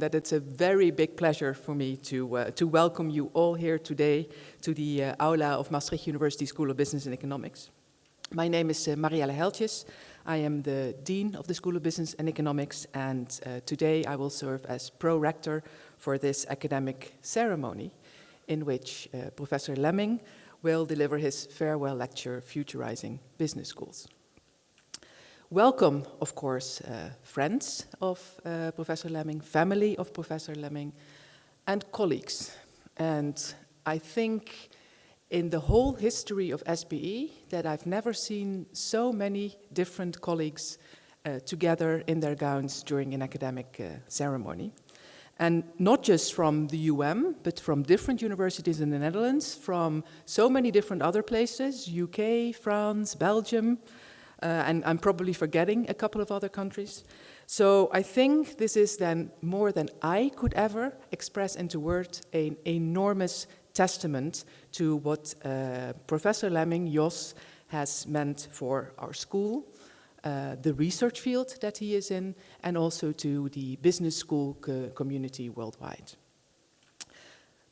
that it's a very big pleasure for me to welcome you all here today to the Aula of Maastricht University School of Business and Economics. My name is Marielle Heltjes. I am the Dean of the School of Business and Economics, and today I will serve as Pro-Rector for this academic ceremony in which Professor Lemmink will deliver his farewell lecture, Futurizing Business Schools. Welcome, of course, friends of Professor Lemmink, family of Professor Lemmink, and colleagues. And I think in the whole history of SBE that I've never seen so many different colleagues together in their gowns during an academic ceremony. And not just from the UM, but from different universities in the Netherlands, from so many different other places, UK, France, Belgium, and I'm probably forgetting a couple of other countries. So I think this is then more than I could ever express into words an enormous testament to what Professor Lemmink, Jos, has meant for our school, the research field that he is in, and also to the business school community worldwide.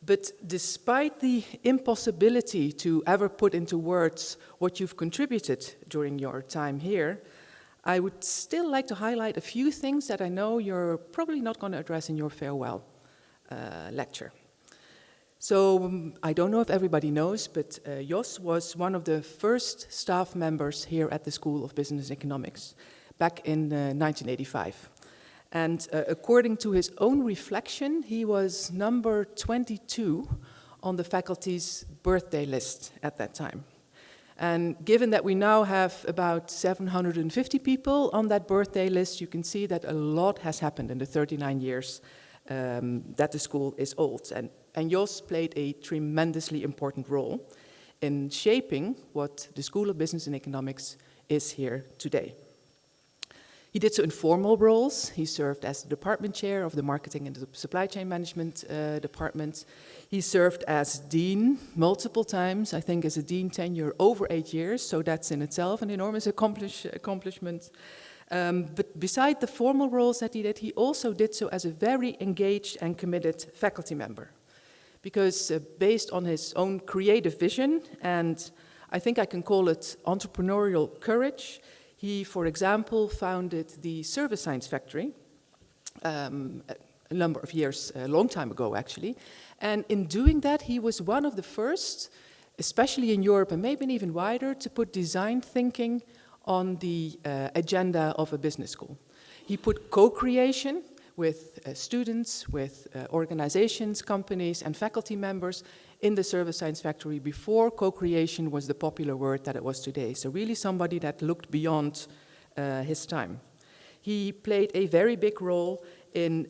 But despite the impossibility to ever put into words what you've contributed during your time here, I would still like to highlight a few things that I know you're probably not going to address in your farewell lecture. So I don't know if everybody knows, but Jos was one of the first staff members here at the School of Business and Economics back in 1985. And according to his own reflection, he was number 22 on the faculty's birthday list at that time. And given that we now have about 750 people on that birthday list, you can see that a lot has happened in the 39 years that the school is old. And Jos played a tremendously important role in shaping what the School of Business and Economics is here today. He did so in formal roles. He served as the department chair of the Marketing and the Supply Chain Management department. He served as dean multiple times, I think as a dean tenure over 8 years, so that's in itself an enormous accomplishment. But beside the formal roles that he did, he also did so as a very engaged and committed faculty member. Because based on his own creative vision, and I think I can call it entrepreneurial courage, he, for example, founded the Service Science Factory a number of years, a long time ago actually. And in doing that, he was one of the first, especially in Europe and maybe even wider, to put design thinking on the agenda of a business school. He put co-creation with students, with organizations, companies, and faculty members in the Service Science Factory before co-creation was the popular word that it was today. So really somebody that looked beyond his time. He played a very big role in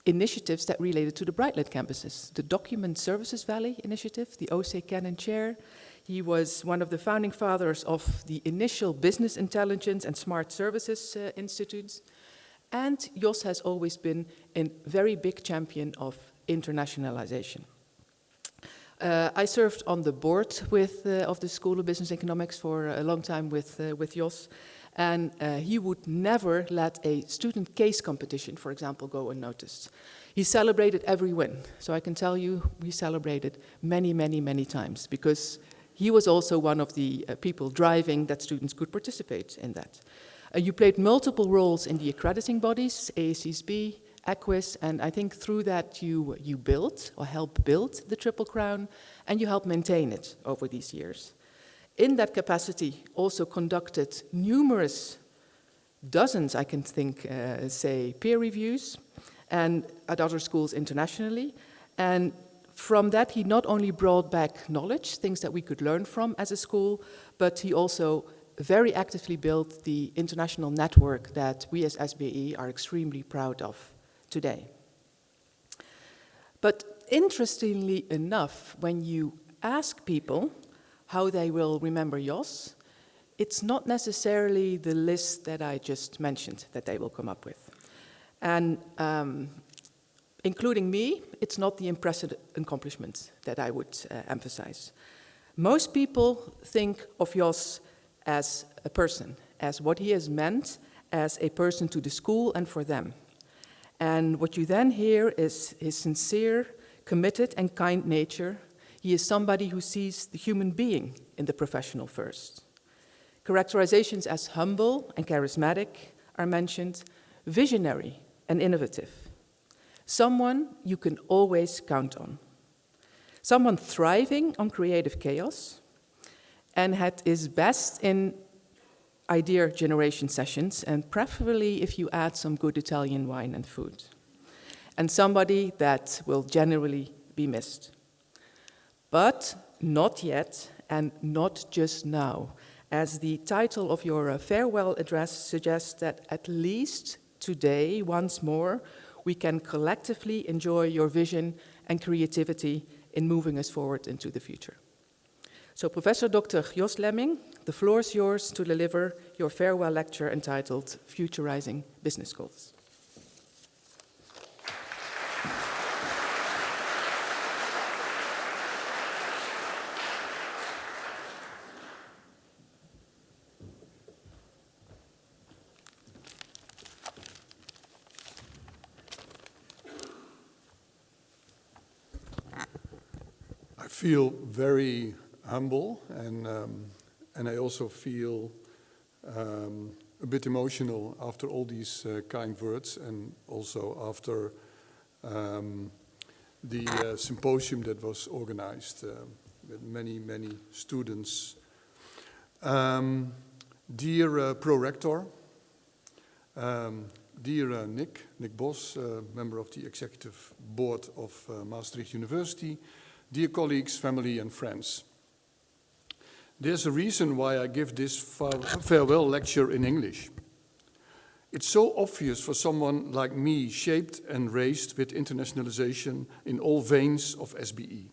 initiatives that related to the Brightlet campuses, the Document Services Valley initiative, the O.C. Cannon Chair. He was one of the founding fathers of the initial Business Intelligence and Smart Services Institutes. And Jos has always been a very big champion of internationalization. I served on the board of the School of Business Economics for a long time with Jos, and he would never let a student case competition, for example, go unnoticed. He celebrated every win, so I can tell you we celebrated many, many, many times, because he was also one of the people driving that students could participate in that. You played multiple roles in the accrediting bodies, AACSB, Acquis, and I think through that you built or helped build the Triple Crown, and you helped maintain it over these years. In that capacity, also conducted numerous, dozens, I can think, say, peer reviews, and at other schools internationally. And from that, he not only brought back knowledge, things that we could learn from as a school, but he also very actively built the international network that we as SBE are extremely proud of today. But interestingly enough, when you ask people how they will remember Jos, it's not necessarily the list that I just mentioned that they will come up with. And including me, it's not the impressive accomplishments that I would emphasize. Most people think of Jos as a person, as what he has meant as a person to the school and for them. And what you then hear is his sincere, committed, and kind nature. He is somebody who sees the human being in the professional first. Characterizations as humble and charismatic are mentioned, visionary and innovative. Someone you can always count on. Someone thriving on creative chaos and at his best in idea generation sessions, and preferably if you add some good Italian wine and food. And somebody that will generally be missed. But not yet, and not just now, as the title of your farewell address suggests that at least today, once more, we can collectively enjoy your vision and creativity in moving us forward into the future. So Professor Dr. Jos Lemmink, the floor is yours to deliver your farewell lecture entitled Futurizing Business Schools. I feel very humble, and I also feel a bit emotional after all these kind words, and also after the symposium that was organized with many students. Dear Pro-Rector, dear Nick Bos, member of the Executive Board of Maastricht University, dear colleagues, family and friends. There's a reason why I give this farewell lecture in English. It's so obvious for someone like me, shaped and raised with internationalization in all veins of SBE.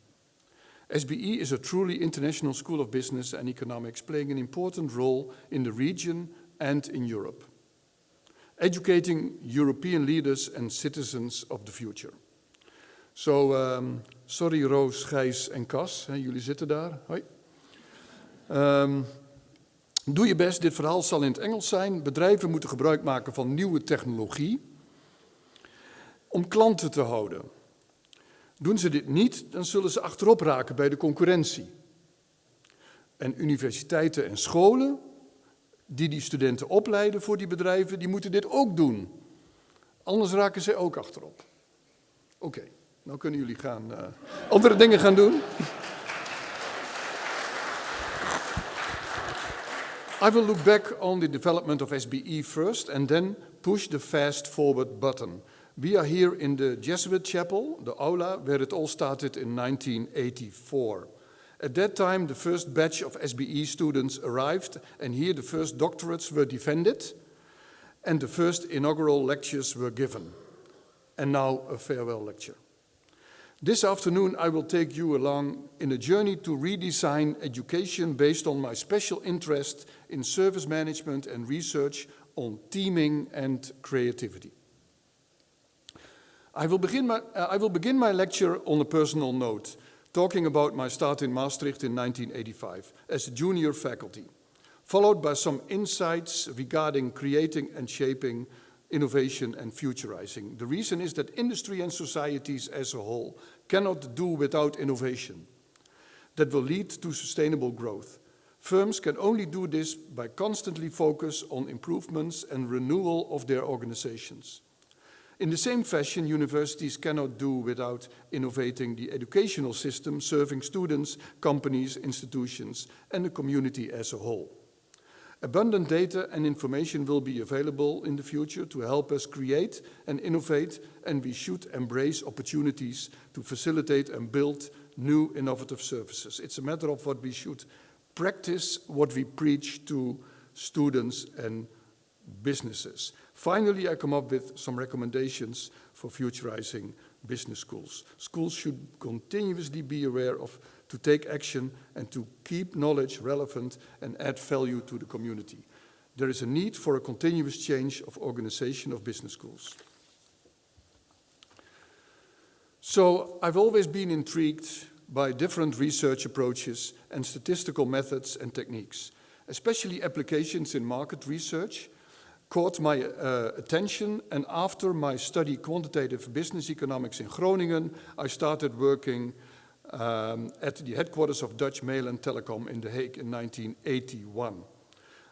SBE is a truly international school of business and economics, playing an important role in the region and in Europe, educating European leaders and citizens of the future. So, sorry Roos, Gijs en Cas, jullie zitten daar. Hoi. Doe je best, dit verhaal zal in het Engels zijn. Bedrijven moeten gebruik maken van nieuwe technologie om klanten te houden. Doen ze dit niet, dan zullen ze achterop raken bij de concurrentie. En universiteiten en scholen die studenten opleiden voor die bedrijven, die moeten dit ook doen. Anders raken ze ook achterop. Oké, nou kunnen jullie gaan andere dingen gaan doen. I will look back on the development of SBE first and then push the fast forward button. We are here in the Jesuit chapel, the aula, where it all started in 1984. At that time, the first batch of SBE students arrived, and here the first doctorates were defended, and the first inaugural lectures were given. And now a farewell lecture. This afternoon, I will take you along in a journey to redesign education based on my special interest in service management and research on teaming and creativity. I will begin my lecture on a personal note, talking about my start in Maastricht in 1985 as a junior faculty, followed by some insights regarding creating and shaping innovation and futurizing. The reason is that industry and societies as a whole cannot do without innovation that will lead to sustainable growth. Firms can only do this by constantly focus on improvements and renewal of their organizations. In the same fashion, universities cannot do without innovating the educational system, serving students, companies, institutions, and the community as a whole. Abundant data and information will be available in the future to help us create and innovate, and we should embrace opportunities to facilitate and build new innovative services. It's a matter of what we should practice, what we preach to students and businesses. Finally, I come up with some recommendations for futurizing business schools. Schools should continuously be aware of to take action and to keep knowledge relevant and add value to the community. There is a need for a continuous change of organization of business schools. So I've always been intrigued by different research approaches and statistical methods and techniques, especially applications in market research, caught my attention, and after my study quantitative business economics in Groningen, I started working at the headquarters of Dutch Mail and Telecom in The Hague in 1981.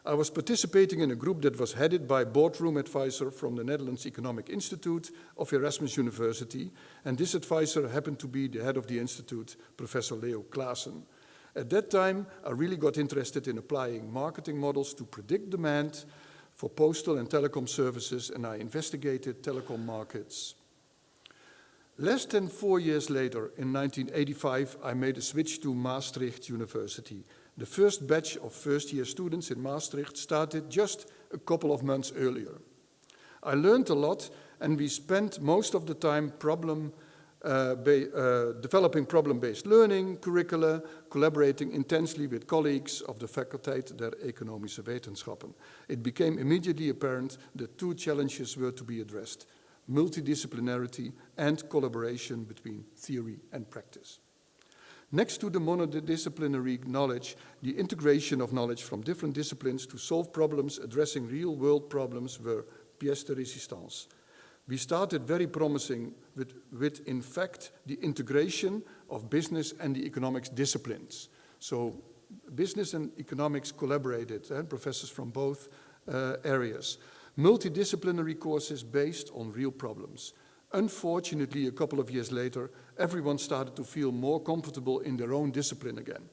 I was participating in a group that was headed by a boardroom advisor from the Netherlands Economic Institute of Erasmus University, and this advisor happened to be the head of the institute, Professor Leo Klaassen. At that time, I really got interested in applying marketing models to predict demand for postal and telecom services, and I investigated telecom markets. Less than 4 years later, in 1985, I made a switch to Maastricht University. The first batch of first-year students in Maastricht started just a couple of months earlier. I learned a lot, and we spent most of the time developing problem-based learning, curricula, collaborating intensely with colleagues of the Faculteit der Economische Wetenschappen. It became immediately apparent that two challenges were to be addressed: multidisciplinarity and collaboration between theory and practice. Next to the monodisciplinary knowledge, the integration of knowledge from different disciplines to solve problems addressing real-world problems were pièces de résistance. We started very promising with, in fact, the integration of business and the economics disciplines. So business and economics collaborated, professors from both areas. Multidisciplinary courses based on real problems. Unfortunately, a couple of years later, everyone started to feel more comfortable in their own discipline again.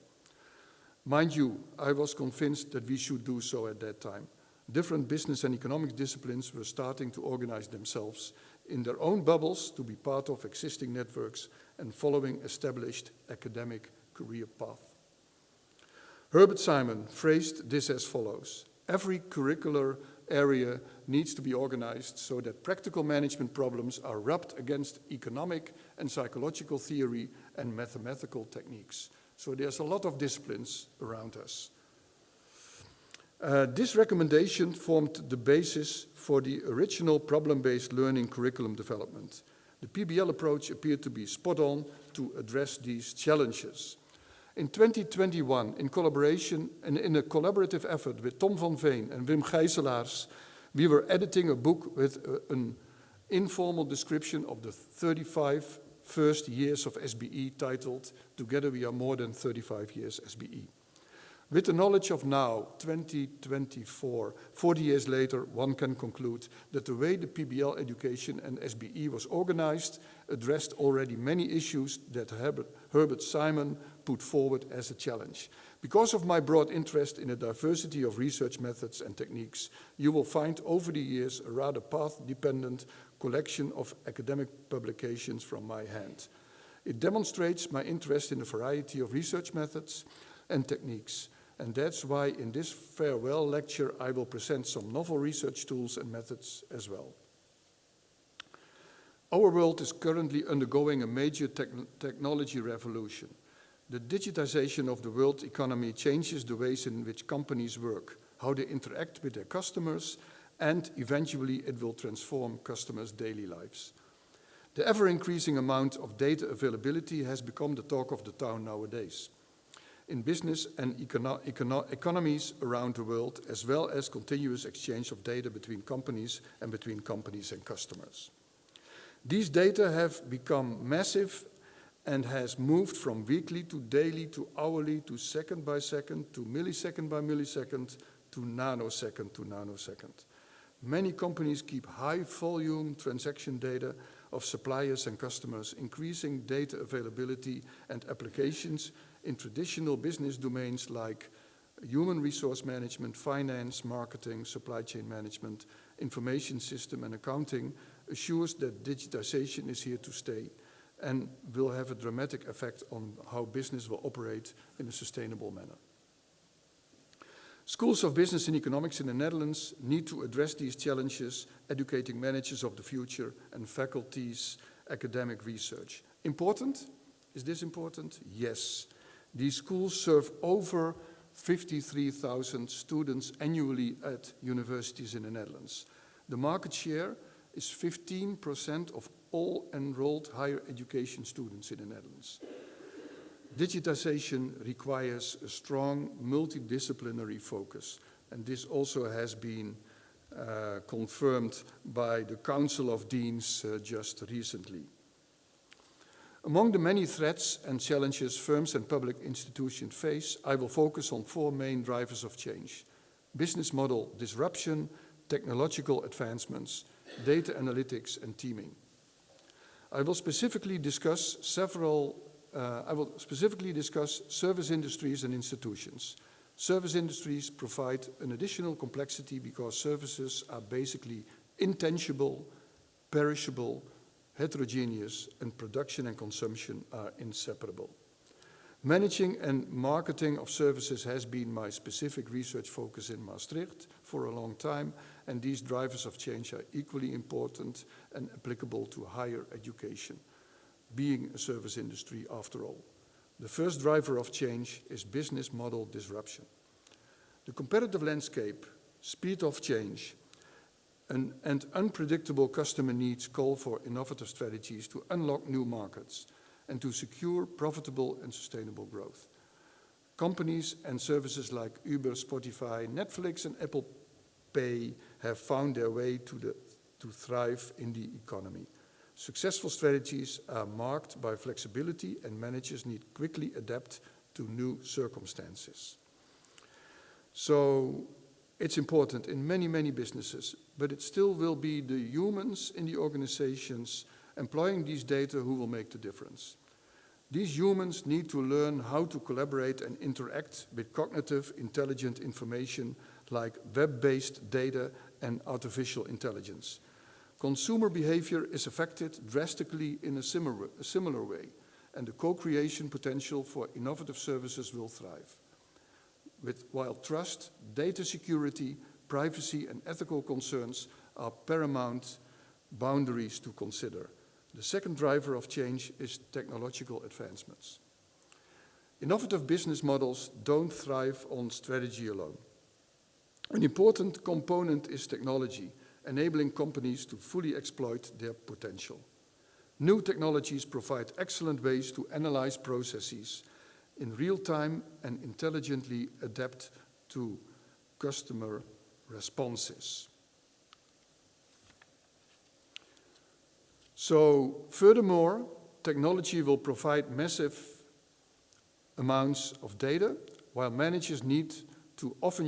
Mind you, I was convinced that we should do so at that time. Different business and economics disciplines were starting to organize themselves in their own bubbles to be part of existing networks and following established academic career path. Herbert Simon phrased this as follows: every curricular area needs to be organized so that practical management problems are rubbed against economic and psychological theory and mathematical techniques. So there's a lot of disciplines around us. This recommendation formed the basis for the original problem-based learning curriculum development. The PBL approach appeared to be spot on to address these challenges. In 2021, in collaboration and in a collaborative effort with Tom van Veen and Wim Gijselaars, we were editing a book with an informal description of the 35 first years of SBE titled "Together We Are More Than 35 Years SBE." With the knowledge of now, 2024, 40 years later, one can conclude that the way the PBL education and SBE was organized addressed already many issues that Herbert Simon put forward as a challenge. Because of my broad interest in a diversity of research methods and techniques, you will find over the years a rather path-dependent collection of academic publications from my hand. It demonstrates my interest in a variety of research methods and techniques. And that's why in this farewell lecture I will present some novel research tools and methods as well. Our world is currently undergoing a major technology revolution. The digitization of the world economy changes the ways in which companies work, how they interact with their customers, and eventually it will transform customers' daily lives. The ever-increasing amount of data availability has become the talk of the town nowadays, in business and economies around the world, as well as continuous exchange of data between companies and customers. These data have become massive and has moved from weekly to daily to hourly to second by second to millisecond by millisecond to nanosecond. Many companies keep high volume transaction data of suppliers and customers, increasing data availability and applications in traditional business domains like human resource management, finance, marketing, supply chain management, information system and accounting assures that digitization is here to stay and will have a dramatic effect on how business will operate in a sustainable manner. Schools of business and economics in the Netherlands need to address these challenges, educating managers of the future and faculties, academic research. Important? Is this important? Yes. These schools serve over 53,000 students annually at universities in the Netherlands. The market share is 15% of all enrolled higher education students in the Netherlands. Digitization requires a strong multidisciplinary focus, and this also has been confirmed by the Council of Deans just recently. Among the many threats and challenges firms and public institutions face, I will focus on 4 main drivers of change: business model disruption, technological advancements, data analytics, and teaming. I will specifically discuss service industries and institutions. Service industries provide an additional complexity because services are basically intangible, perishable, heterogeneous, and production and consumption are inseparable. Managing and marketing of services has been my specific research focus in Maastricht for a long time, and these drivers of change are equally important and applicable to higher education, being a service industry after all. The first driver of change is business model disruption. The competitive landscape, speed of change, and unpredictable customer needs call for innovative strategies to unlock new markets and to secure profitable and sustainable growth. Companies and services like Uber, Spotify, Netflix, and Apple Pay have found their way to thrive in the economy. Successful strategies are marked by flexibility, and managers need quickly adapt to new circumstances. So it's important in many, many businesses, but it still will be the humans in the organizations employing these data who will make the difference. These humans need to learn how to collaborate and interact with cognitive, intelligent information like web-based data and artificial intelligence. Consumer behavior is affected drastically in a similar way, and the co-creation potential for innovative services will thrive. While trust, data security, privacy, and ethical concerns are paramount boundaries to consider. The second driver of change is technological advancements. Innovative business models don't thrive on strategy alone. An important component is technology, enabling companies to fully exploit their potential. New technologies provide excellent ways to analyze processes in real time and intelligently adapt to customer responses. So, furthermore, technology will provide massive amounts of data, while managers need to often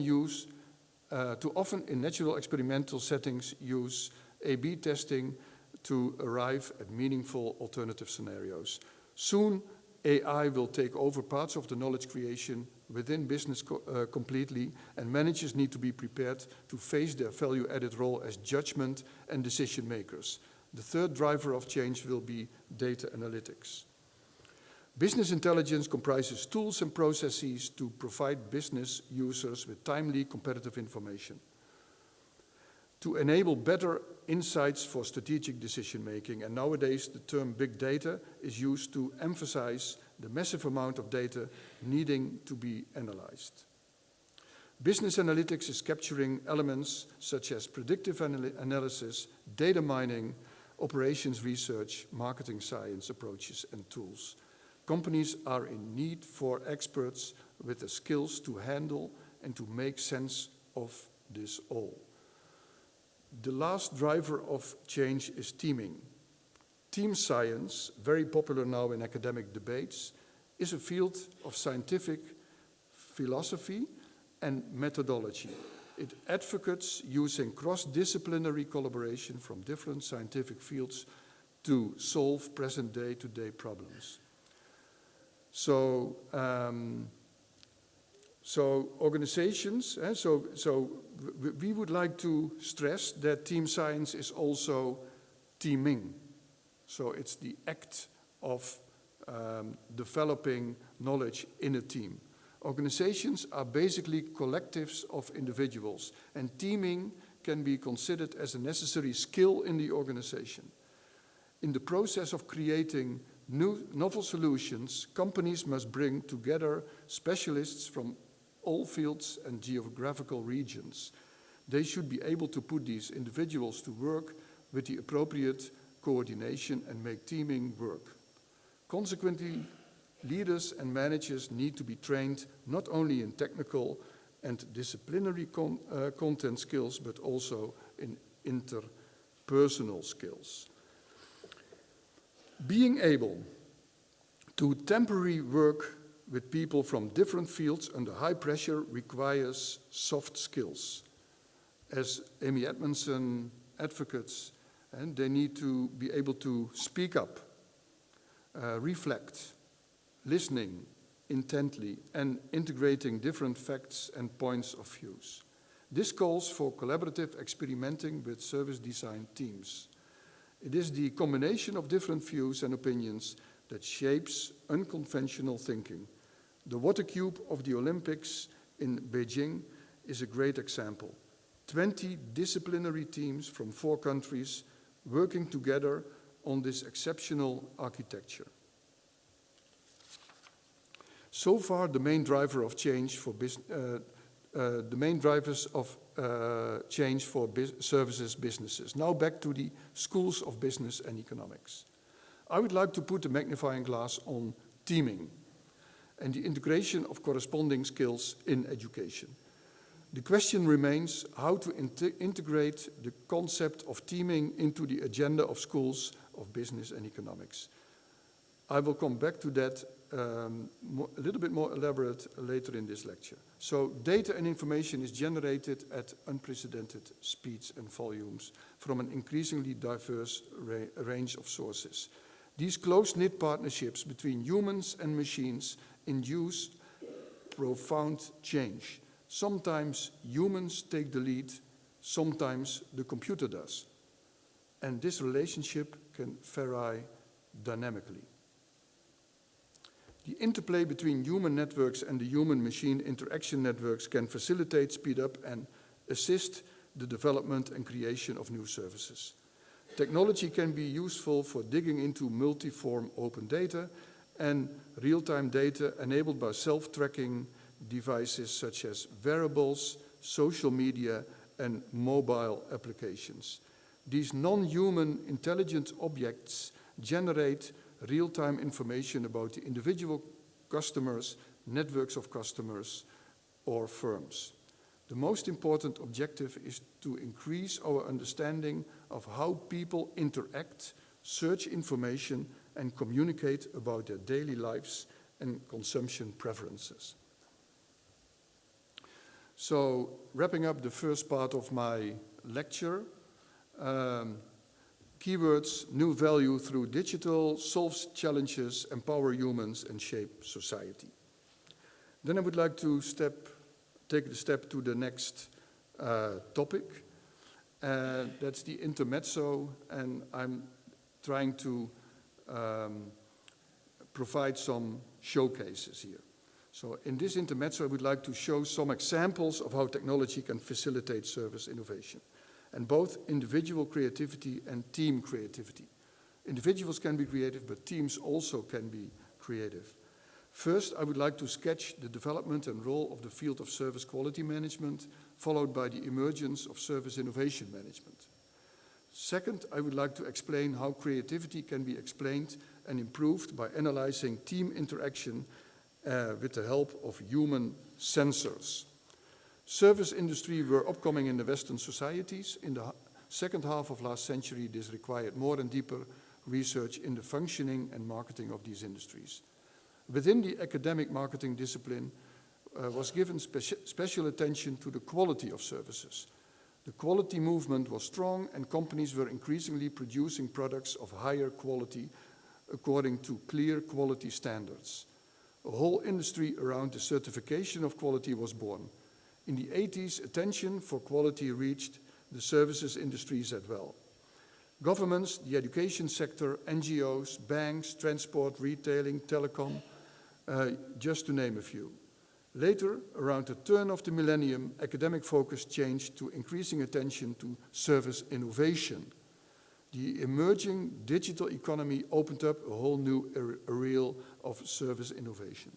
in natural experimental settings use A/B testing to arrive at meaningful alternative scenarios. Soon, AI will take over parts of the knowledge creation within business completely, and managers need to be prepared to face their value-added role as judgment and decision makers. The third driver of change will be data analytics. Business intelligence comprises tools and processes to provide business users with timely, competitive information, to enable better insights for strategic decision-making. And nowadays, the term big data is used to emphasize the massive amount of data needing to be analyzed. Business analytics is capturing elements such as predictive analysis, data mining, operations research, marketing science approaches, and tools. Companies are in need for experts with the skills to handle and to make sense of this all. The last driver of change is teaming. Team science, very popular now in academic debates, is a field of scientific philosophy and methodology. It advocates using cross-disciplinary collaboration from different scientific fields to solve present day-to-day problems. So organizations, we would like to stress that team science is also teaming. So it's the act of developing knowledge in a team. Organizations are basically collectives of individuals, and teaming can be considered as a necessary skill in the organization. In the process of creating novel solutions, companies must bring together specialists from all fields and geographical regions. They should be able to put these individuals to work with the appropriate coordination and make teaming work. Consequently, leaders and managers need to be trained not only in technical and disciplinary content skills, but also in interpersonal skills. Being able to temporarily work with people from different fields under high pressure requires soft skills. As Amy Edmondson advocates, and they need to be able to speak up, reflect, listening intently, and integrating different facts and points of views. This calls for collaborative experimenting with service design teams. It is the combination of different views and opinions that shapes unconventional thinking. The water cube of the Olympics in Beijing is a great example. 20 disciplinary teams from 4 countries working together on this exceptional architecture. So far, the main driver of change for services businesses. Now back to the schools of business and economics. I would like to put a magnifying glass on teaming and the integration of corresponding skills in education. The question remains how to integrate the concept of teaming into the agenda of schools of business and economics. I will come back to that a little bit more elaborate later in this lecture. So data and information is generated at unprecedented speeds and volumes from an increasingly diverse range of sources. These close-knit partnerships between humans and machines induce profound change. Sometimes humans take the lead, sometimes the computer does. And this relationship can vary dynamically. The interplay between human networks and the human-machine interaction networks can facilitate, speed up, and assist the development and creation of new services. Technology can be useful for digging into multi-form open data and real-time data enabled by self-tracking devices such as wearables, social media, and mobile applications. These non-human intelligent objects generate real-time information about the individual customers, networks of customers, or firms. The most important objective is to increase our understanding of how people interact, search information, and communicate about their daily lives and consumption preferences. So, wrapping up the first part of my lecture, keywords, new value through digital, solves challenges, empower humans, and shape society. Then I would like to take the step to the next topic. That's the intermezzo, and I'm trying to provide some showcases here. So in this intermezzo, I would like to show some examples of how technology can facilitate service innovation, and both individual creativity and team creativity. Individuals can be creative, but teams also can be creative. First, I would like to sketch the development and role of the field of service quality management, followed by the emergence of service innovation management. Second, I would like to explain how creativity can be explained and improved by analyzing team interaction with the help of human sensors. Service industry were upcoming in the Western societies. In the second half of last century, this required more and deeper research in the functioning and marketing of these industries. Within the academic marketing discipline was given special attention to the quality of services. The quality movement was strong, and companies were increasingly producing products of higher quality according to clear quality standards. A whole industry around the certification of quality was born. In the 80s, attention for quality reached the services industries as well. Governments, the education sector, NGOs, banks, transport, retailing, telecom, just to name a few. Later, around the turn of the millennium, academic focus changed to increasing attention to service innovation. The emerging digital economy opened up a whole new area of service innovation.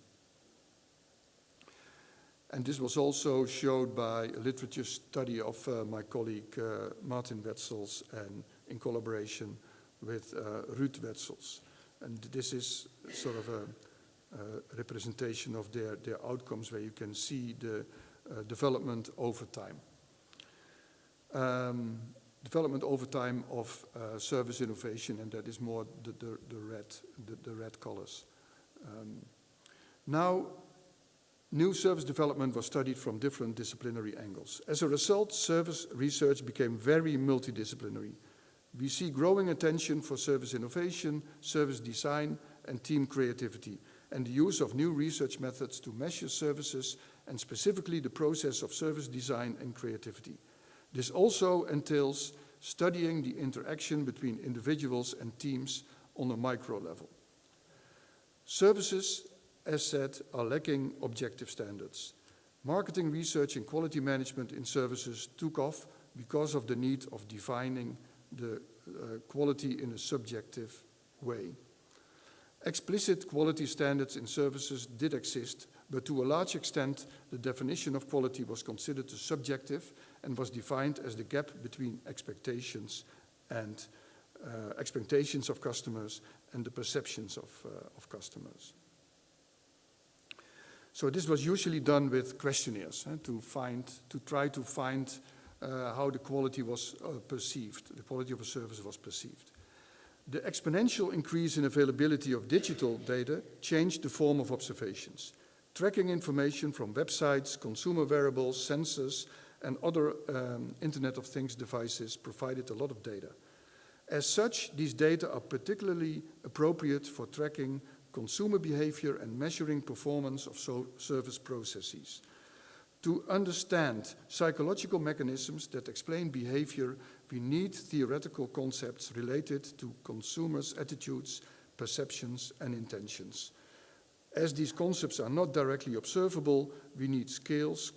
And this was also showed by a literature study of my colleague Martin Wetzels, and in collaboration with Ruud Wetzels. And this is sort of a representation of their outcomes, where you can see the development over time. Development over time of service innovation, and that is more the red colors. Now, new service development was studied from different disciplinary angles. As a result, service research became very multidisciplinary. We see growing attention for service innovation, service design, and team creativity, and the use of new research methods to measure services, and specifically the process of service design and creativity. This also entails studying the interaction between individuals and teams on a micro level. Services, as said, are lacking objective standards. Marketing research and quality management in services took off because of the need of defining the quality in a subjective way. Explicit quality standards in services did exist, but to a large extent, the definition of quality was considered subjective and was defined as the gap between expectations of customers and the perceptions of customers. So this was usually done with questionnaires to try to find how the quality was perceived, the quality of a service was perceived. The exponential increase in availability of digital data changed the form of observations. Tracking information from websites, consumer wearables, sensors, and other Internet of Things devices provided a lot of data. As such, these data are particularly appropriate for tracking consumer behavior and measuring performance of service processes. To understand psychological mechanisms that explain behavior, we need theoretical concepts related to consumers' attitudes, perceptions, and intentions. As these concepts are not directly observable, we need scales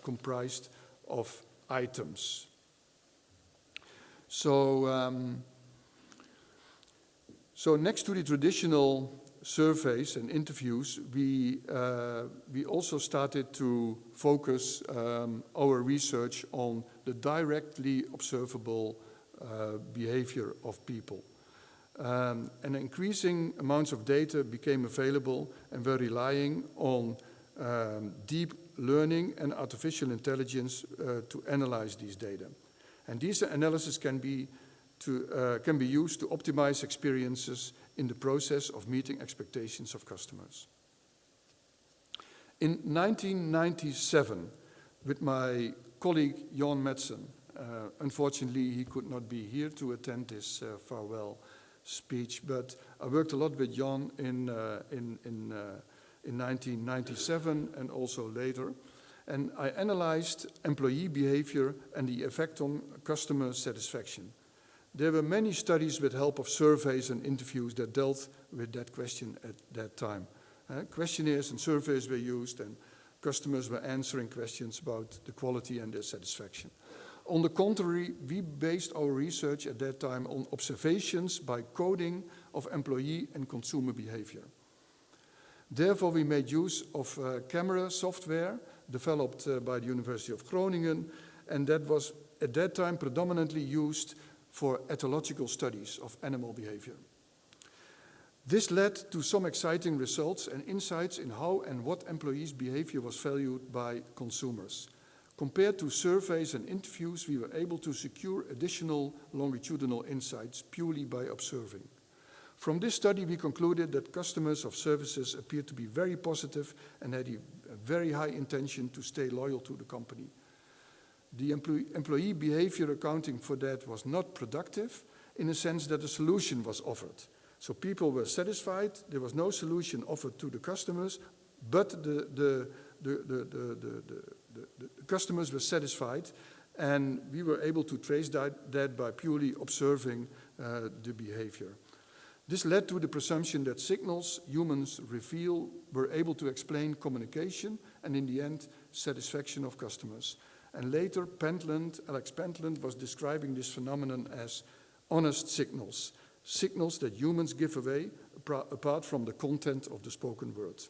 comprised of items. So next to the traditional surveys and interviews, we also started to focus our research on the directly observable behavior of people. And increasing amounts of data became available, and we're relying on deep learning and artificial intelligence to analyze these data. And these analyses can be used to optimize experiences in the process of meeting expectations of customers. In 1997, with my colleague Jan Madsen, unfortunately he could not be here to attend this farewell speech, but I worked a lot with Jan in 1997 and also later, and I analyzed employee behavior and the effect on customer satisfaction. There were many studies with help of surveys and interviews that dealt with that question at that time. Questionnaires and surveys were used, and customers were answering questions about the quality and their satisfaction. On the contrary, we based our research at that time on observations by coding of employee and consumer behavior. Therefore, we made use of camera software developed by the University of Groningen, and that was at that time predominantly used for ethological studies of animal behavior. This led to some exciting results and insights in how and what employees' behavior was valued by consumers. Compared to surveys and interviews, we were able to secure additional longitudinal insights purely by observing. From this study, we concluded that customers of services appeared to be very positive and had a very high intention to stay loyal to the company. The employee behavior accounting for that was not productive in the sense that a solution was offered. So people were satisfied, there was no solution offered to the customers, but the customers were satisfied, and we were able to trace that by purely observing the behavior. This led to the presumption that signals humans reveal were able to explain communication and in the end satisfaction of customers. And later Alex Pentland was describing this phenomenon as honest signals, signals that humans give away apart from the content of the spoken word.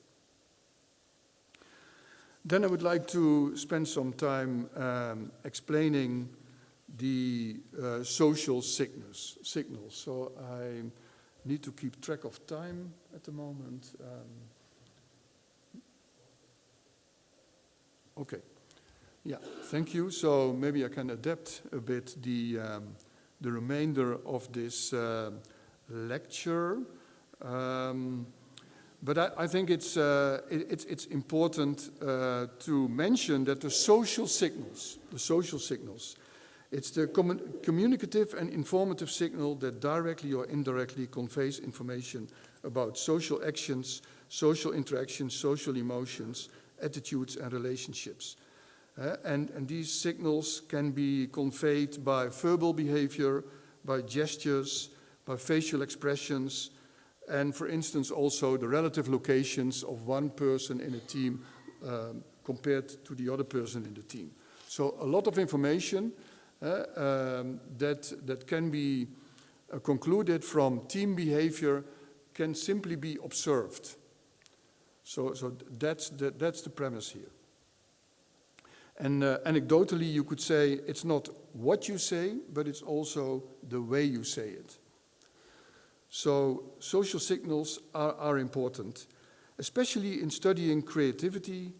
Then I would like to spend some time explaining the social signals. So I need to keep track of time at the moment. Okay. Yeah, thank you. So maybe I can adapt a bit the remainder of this lecture. But I think it's important to mention that the social signals, it's the communicative and informative signal that directly or indirectly conveys information about social actions, social interactions, social emotions, attitudes and relationships. And these signals can be conveyed by verbal behavior, by gestures, by facial expressions, and for instance also the relative locations of one person in a team compared to the other person in the team. So a lot of information that can be concluded from team behavior can simply be observed. So that's the premise here. And anecdotally you could say it's not what you say, but it's also the way you say it. So social signals are important, especially in studying creativity.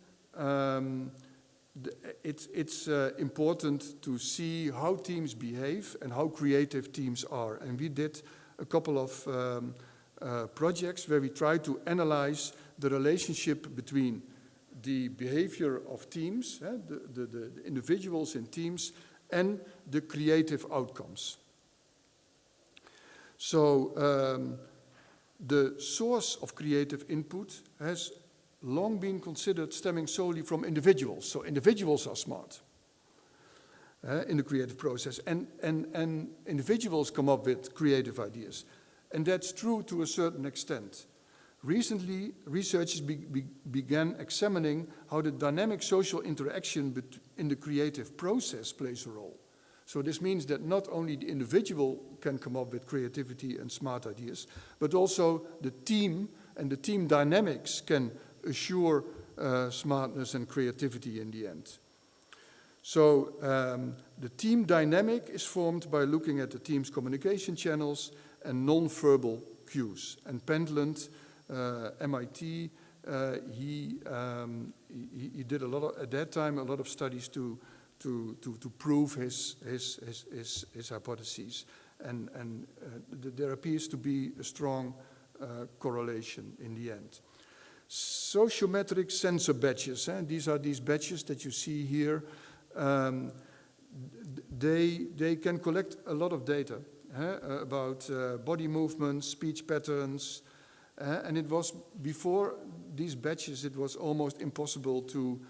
It's important to see how teams behave and how creative teams are. And we did a couple of projects where we tried to analyze the relationship between the behavior of teams, the individuals in teams, and the creative outcomes. So the source of creative input has long been considered stemming solely from individuals. So individuals are smart in the creative process, and individuals come up with creative ideas. And that's true to a certain extent. Recently, researchers began examining how the dynamic social interaction in the creative process plays a role. So this means that not only the individual can come up with creativity and smart ideas, but also the team and the team dynamics can assure smartness and creativity in the end. So the team dynamic is formed by looking at the team's communication channels and non-verbal cues. And Pentland, MIT, he did a lot of, at that time, a lot of studies to prove his hypotheses, and there appears to be a strong correlation in the end. Sociometric sensor badges, these are these badges that you see here. They can collect a lot of data about body movements, speech patterns, and it was before these badges, it was almost impossible to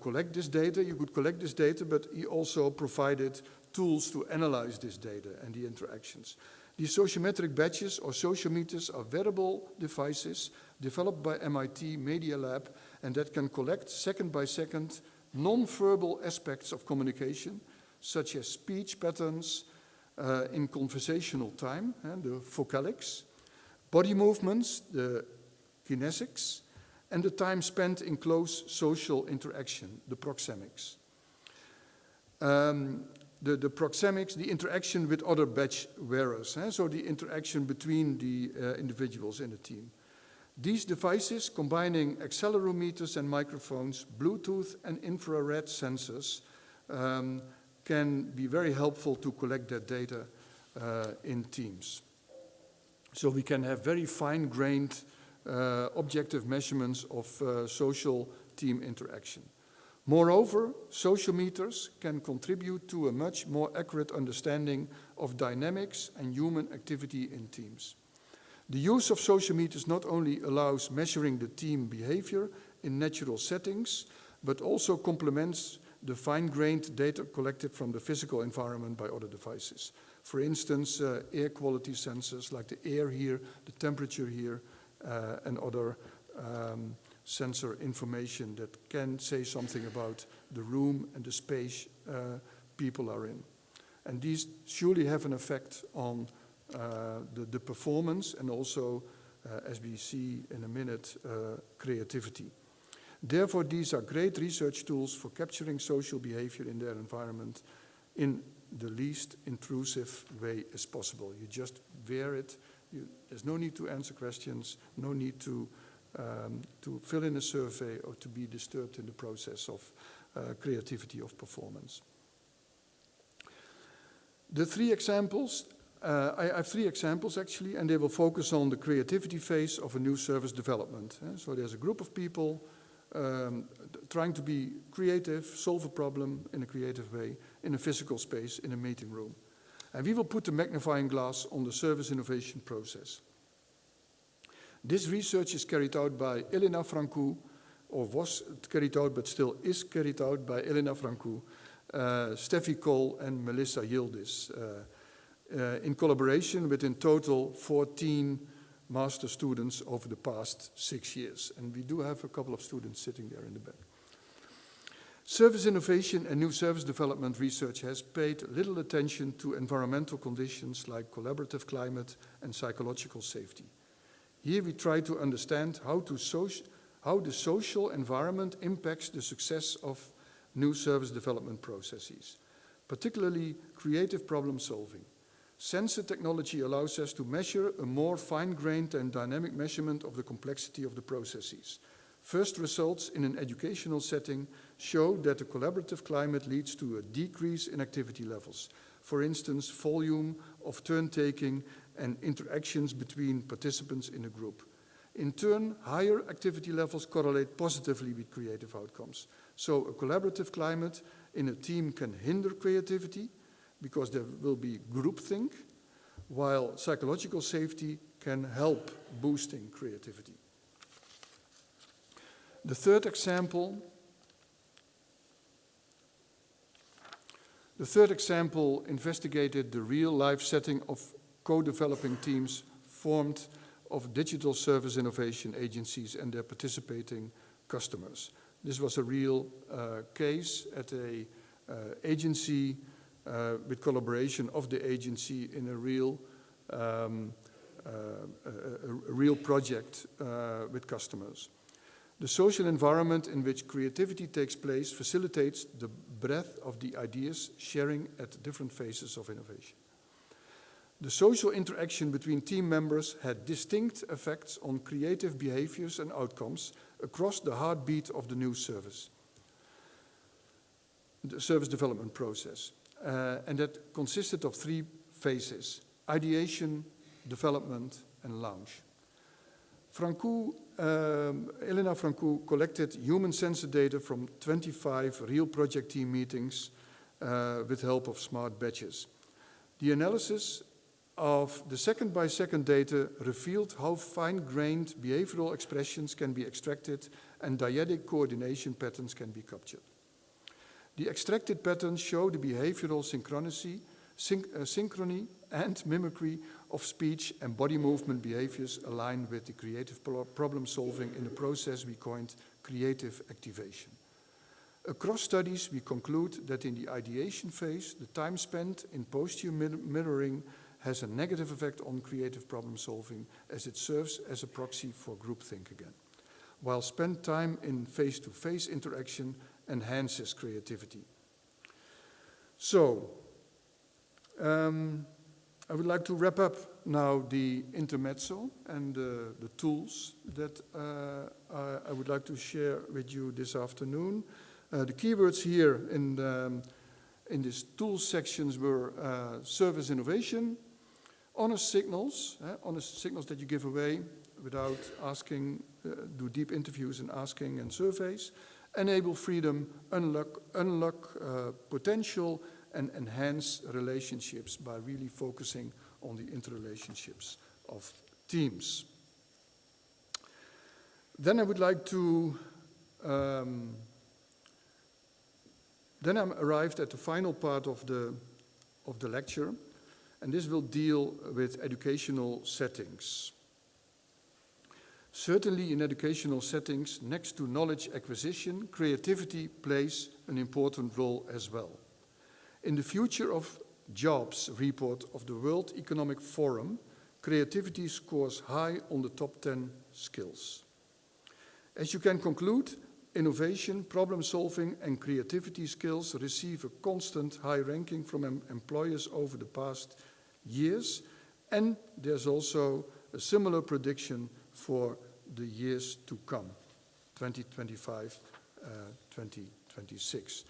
collect this data. You could collect this data, but he also provided tools to analyze this data and the interactions. These sociometric badges or sociometers are wearable devices developed by MIT Media Lab, and that can collect second by second non-verbal aspects of communication, such as speech patterns in conversational time, the vocalics, body movements, the kinesics, and the time spent in close social interaction, the proxemics. The proxemics, the interaction with other badge wearers, so the interaction between the individuals in the team. These devices, combining accelerometers and microphones, Bluetooth and infrared sensors, can be very helpful to collect that data in teams. So we can have very fine-grained objective measurements of social team interaction. Moreover, sociometers can contribute to a much more accurate understanding of dynamics and human activity in teams. The use of sociometers not only allows measuring the team behavior in natural settings, but also complements the fine-grained data collected from the physical environment by other devices. For instance, air quality sensors like the air here, the temperature here, and other sensor information that can say something about the room and the space people are in. And these surely have an effect on the performance and also, as we see in a minute, creativity. Therefore, these are great research tools for capturing social behavior in their environment in the least intrusive way as possible. You just wear it. There's no need to answer questions, no need to fill in a survey or to be disturbed in the process creativity of performance. The three examples, I have three examples actually, and they will focus on the creativity phase of a new service development. So there's a group of people trying to be creative, solve a problem in a creative way, in a physical space, in a meeting room. And we will put the magnifying glass on the service innovation process. This research is carried out by Elena Francou, or was carried out, but still is carried out by Elena Francou, Steffi Cole and Melissa Yildiz, in collaboration with in total 14 master students over the past 6 years. And we do have a couple of students sitting there in the back. Service innovation and new service development research has paid little attention to environmental conditions like collaborative climate and psychological safety. Here we try to understand how the social environment impacts the success of new service development processes, particularly creative problem solving. Sensor technology allows us to measure a more fine-grained and dynamic measurement of the complexity of the processes. First results in an educational setting show that the collaborative climate leads to a decrease in activity levels. For instance, volume of turn-taking and interactions between participants in a group. In turn, higher activity levels correlate positively with creative outcomes. So a collaborative climate in a team can hinder creativity because there will be groupthink, while psychological safety can help boosting creativity. The third example investigated the real-life setting of co-developing teams formed of digital service innovation agencies and their participating customers. This was a real case at a agency with collaboration of the agency in a real project with customers. The social environment in which creativity takes place facilitates the breadth of the ideas sharing at different phases of innovation. The social interaction between team members had distinct effects on creative behaviors and outcomes across the heartbeat of the new service, the service development process. And that consisted of 3 phases: ideation, development, and launch. Elena Francou collected human sensor data from 25 real project team meetings with help of smart badges. The analysis of the second-by-second data revealed how fine-grained behavioral expressions can be extracted and dyadic coordination patterns can be captured. The extracted patterns show the behavioral synchrony and mimicry of speech and body movement behaviors aligned with the creative problem solving in the process we coined creative activation. Across studies, we conclude that in the ideation phase, the time spent in posture mirroring has a negative effect on creative problem solving as it serves as a proxy for groupthink again, while spent time in face-to-face interaction enhances creativity. So, I would like to wrap up now the intermezzo and the tools that I would like to share with you this afternoon. The keywords here in these tools sections were service innovation, honest signals that you give away without asking, do deep interviews and asking and surveys, enable freedom, unlock potential, and enhance relationships by really focusing on the interrelationships of teams. Then I would like to, then I'm arrived at the final part of the lecture, and this will deal with educational settings. Certainly in educational settings, next to knowledge acquisition, creativity plays an important role as well. In the Future of Jobs report of the World Economic Forum, creativity scores high on the top 10 skills. As you can conclude, innovation, problem solving, and creativity skills receive a constant high ranking from employers over the past years, and there's also a similar prediction for the years to come, 2025, 2020. 26.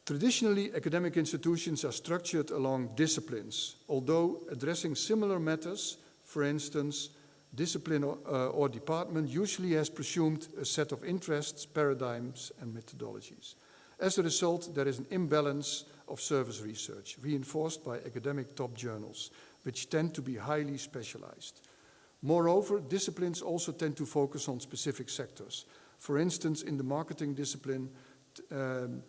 Traditionally, academic institutions are structured along disciplines, although addressing similar matters, for instance, discipline or department usually has presumed a set of interests, paradigms, and methodologies. As a result, there is an imbalance of service research, reinforced by academic top journals, which tend to be highly specialized. Moreover, disciplines also tend to focus on specific sectors. For instance, in the marketing discipline, the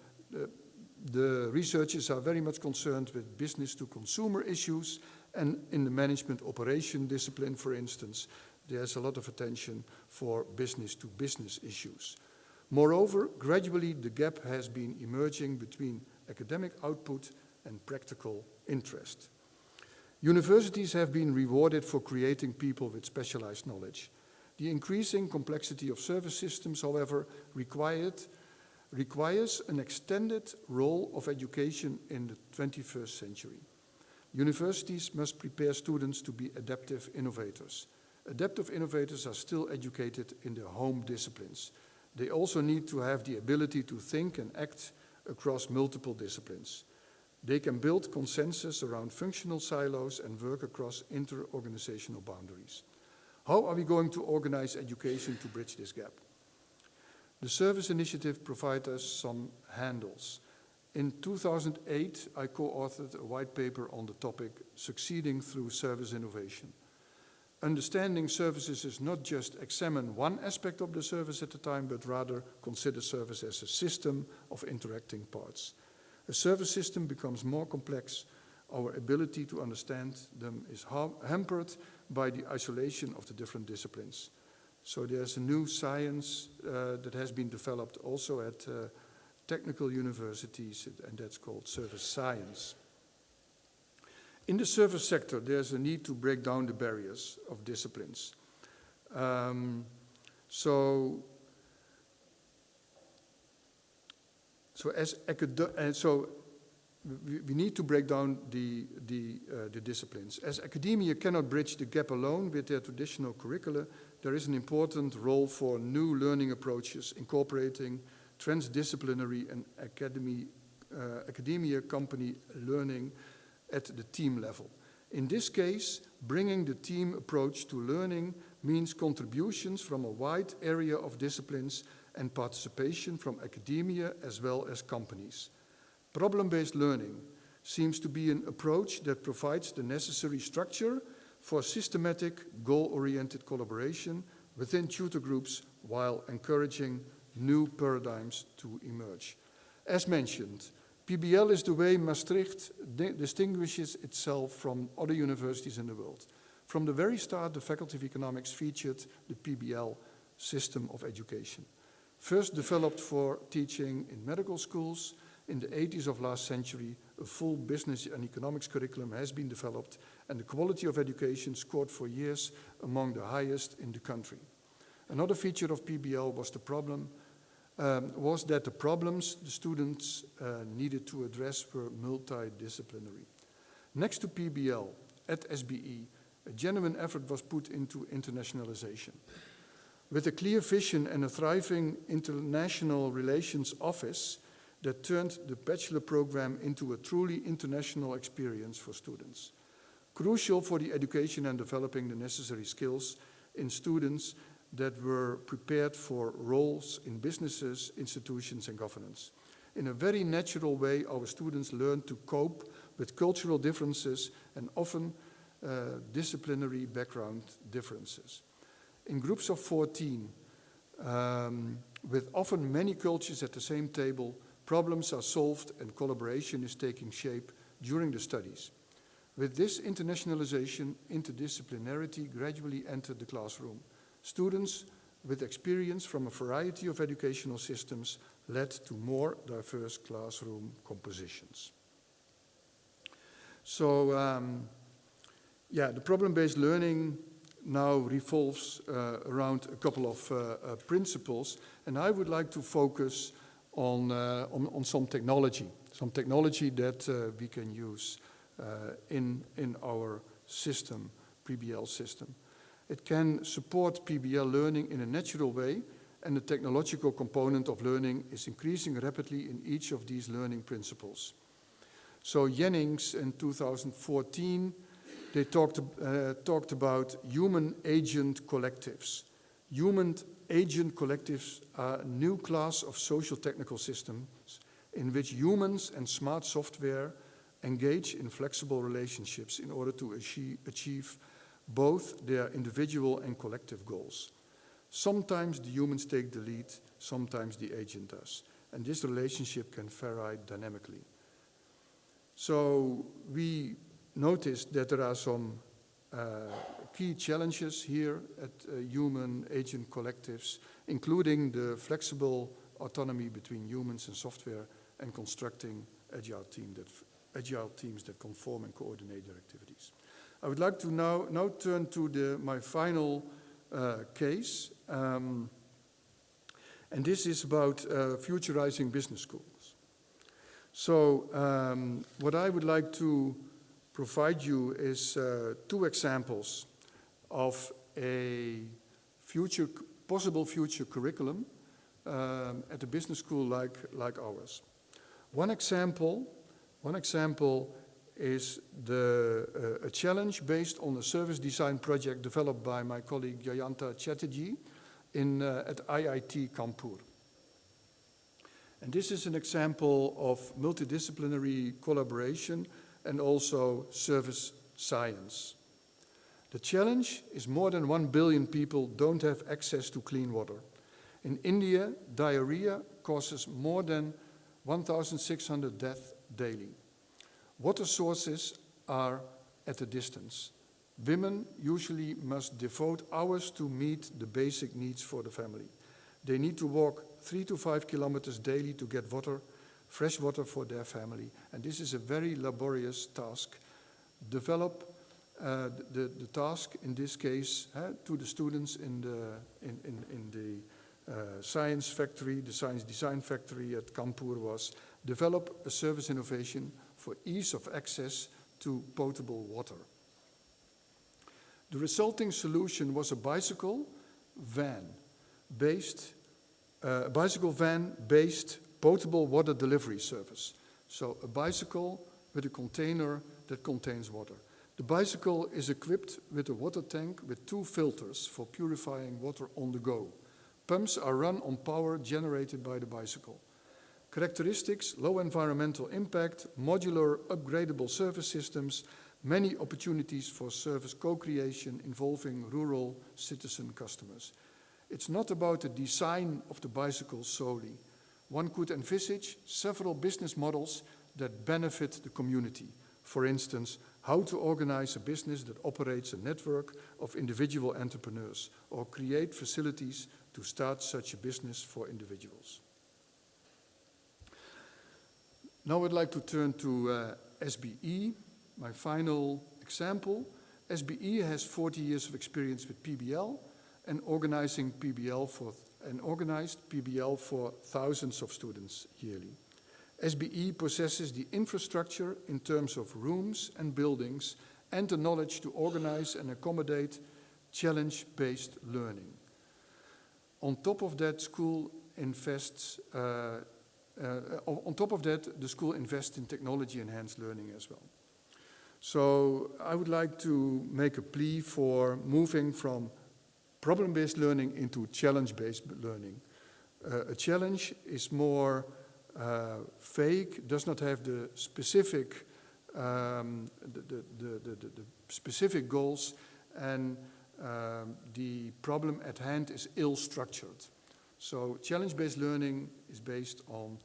researchers are very much concerned with business-to-consumer issues, and in the management operation discipline, for instance, there's a lot of attention for business-to-business issues. Moreover, gradually the gap has been emerging between academic output and practical interest. Universities have been rewarded for creating people with specialized knowledge. The increasing complexity of service systems, however, requires an extended role of education in the 21st century. Universities must prepare students to be adaptive innovators. Adaptive innovators are still educated in their home disciplines. They also need to have the ability to think and act across multiple disciplines. They can build consensus around functional silos and work across inter-organizational boundaries. How are we going to organize education to bridge this gap? The Service Initiative provides us some handles. In 2008, I co-authored a white paper on the topic, Succeeding Through Service Innovation. Understanding services is not just examine one aspect of the service at a time, but rather consider service as a system of interacting parts. A service system becomes more complex. Our ability to understand them is hampered by the isolation of the different disciplines. So there's a new science that has been developed also at technical universities, and that's called service science. In the service sector, there's a need to break down the barriers of disciplines. So we need to break down the disciplines. As academia cannot bridge the gap alone with their traditional curricula, there is an important role for new learning approaches incorporating transdisciplinary and academia company learning at the team level. In this case, bringing the team approach to learning means contributions from a wide area of disciplines and participation from academia as well as companies. Problem-based learning seems to be an approach that provides the necessary structure for systematic, goal-oriented collaboration within tutor groups while encouraging new paradigms to emerge. As mentioned, PBL is the way Maastricht distinguishes itself from other universities in the world. From the very start, the Faculty of Economics featured the PBL system of education. First developed for teaching in medical schools, in the 80s of last century, a full business and economics curriculum has been developed, and the quality of education scored for years among the highest in the country. Another feature of PBL was that the problems the students needed to address were multidisciplinary. Next to PBL, at SBE, a genuine effort was put into internationalization. With a clear vision and a thriving international relations office that turned the bachelor program into a truly international experience for students. Crucial for the education and developing the necessary skills in students that were prepared for roles in businesses, institutions, and governance. In a very natural way, our students learn to cope with cultural differences and often disciplinary background differences. In groups of 14, with often many cultures at the same table, problems are solved and collaboration is taking shape during the studies. With this internationalization, interdisciplinarity gradually entered the classroom. Students with experience from a variety of educational systems led to more diverse classroom compositions. So, the problem-based learning now revolves around a couple of principles, and I would like to focus on some technology that we can use in our system, PBL system. It can support PBL learning in a natural way and the technological component of learning is increasing rapidly in each of these learning principles. So Jennings in 2014, they talked about human agent collectives. Human agent collectives are a new class of social technical systems in which humans and smart software engage in flexible relationships in order to achieve both their individual and collective goals. Sometimes the humans take the lead, sometimes the agent does. And this relationship can vary dynamically. So we noticed that there are some key challenges here at human agent collectives, including the flexible autonomy between humans and software and constructing agile teams that conform and coordinate their activities. I would like to now turn to my final case, and this is about futurizing business schools. So what I would like to provide you is two examples of a possible future curriculum at a business school like ours. One example is a challenge based on a service design project developed by my colleague Jayanta Chatterjee at IIT Kanpur. And this is an example of multidisciplinary collaboration and also service science. The challenge is more than 1 billion people don't have access to clean water. In India, diarrhea causes more than 1,600 deaths daily. Water sources are at a distance. Women usually must devote hours to meet the basic needs for the family. They need to walk 3 to 5 kilometers daily to get water, fresh water for their family. And this is a very laborious task. Develop the task, in this case, to the students in the science factory, the science design factory at Kanpur was develop a service innovation for ease of access to potable water. The resulting solution was a bicycle van-based potable water delivery service. So a bicycle with a container that contains water. The bicycle is equipped with a water tank with 2 filters for purifying water on the go. Pumps are run on power generated by the bicycle. Characteristics: low environmental impact, modular upgradable service systems, many opportunities for service co-creation involving rural citizen customers. It's not about the design of the bicycle solely. One could envisage several business models that benefit the community. For instance, how to organize a business that operates a network of individual entrepreneurs or create facilities to start such a business for individuals. Now I'd like to turn to SBE, my final example. SBE has 40 years of experience with PBL and organized PBL for thousands of students yearly. SBE possesses the infrastructure in terms of rooms and buildings and the knowledge to organize and accommodate challenge-based learning. On top of that, the school invests in technology-enhanced learning as well. So I would like to make a plea for moving from problem-based learning into challenge-based learning. A challenge is more vague, does not have the specific specific goals, and the problem at hand is ill-structured. So challenge-based learning is based on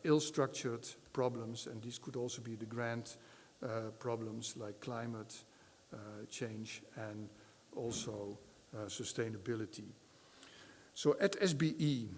ill-structured problems, and these could also be the grand problems like climate change and also sustainability. So at SBE,